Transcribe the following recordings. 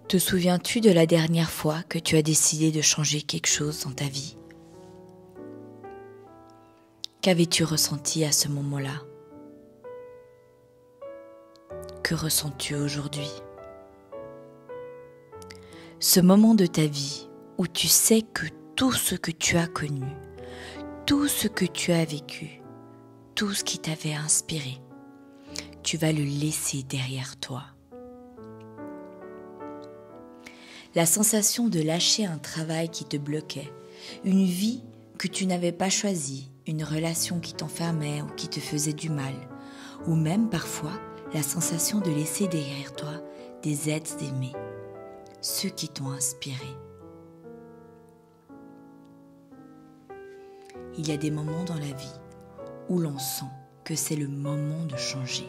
Te souviens-tu de la dernière fois que tu as décidé de changer quelque chose dans ta vie? Qu'avais-tu ressenti à ce moment-là? Que ressens-tu aujourd'hui? Ce moment de ta vie où tu sais que tout ce que tu as connu, tout ce que tu as vécu, tout ce qui t'avait inspiré, tu vas le laisser derrière toi. La sensation de lâcher un travail qui te bloquait, une vie que tu n'avais pas choisie, une relation qui t'enfermait ou qui te faisait du mal, ou même parfois la sensation de laisser derrière toi des êtres aimés, ceux qui t'ont inspiré. Il y a des moments dans la vie où l'on sent que c'est le moment de changer.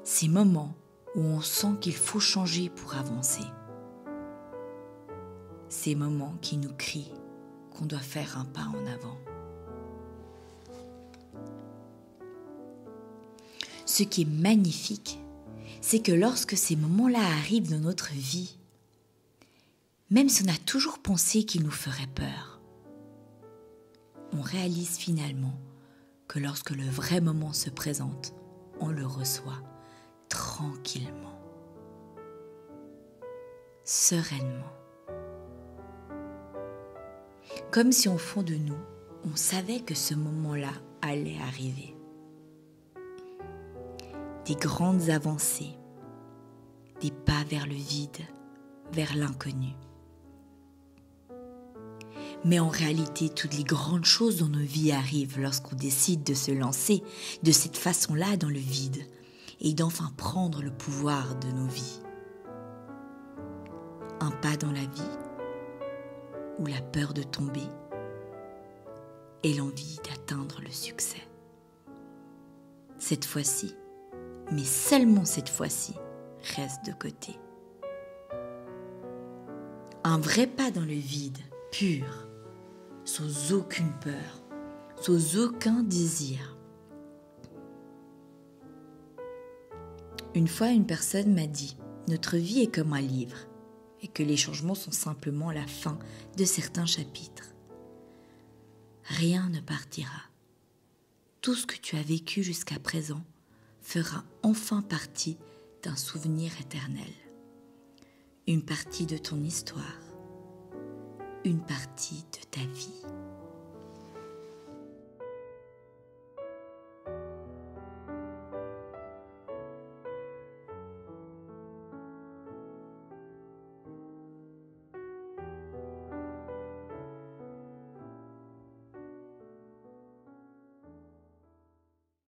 Ces moments où on sent qu'il faut changer pour avancer. Ces moments qui nous crient qu'on doit faire un pas en avant. Ce qui est magnifique, c'est que lorsque ces moments-là arrivent dans notre vie, même si on a toujours pensé qu'ils nous feraient peur, on réalise finalement que lorsque le vrai moment se présente, on le reçoit tranquillement, sereinement. Comme si au fond de nous, on savait que ce moment-là allait arriver. Des grandes avancées, des pas vers le vide, vers l'inconnu. Mais en réalité, toutes les grandes choses dans nos vies arrivent lorsqu'on décide de se lancer de cette façon-là dans le vide et d'enfin prendre le pouvoir de nos vies. Un pas dans la vie ou la peur de tomber et l'envie d'atteindre le succès. Cette fois-ci, mais seulement cette fois-ci, reste de côté. Un vrai pas dans le vide, pur, sans aucune peur, sans aucun désir. Une fois, une personne m'a dit « Notre vie est comme un livre et que les changements sont simplement la fin de certains chapitres. Rien ne partira. Tout ce que tu as vécu jusqu'à présent fera enfin partie d'un souvenir éternel. Une partie de ton histoire, une partie de ta vie. »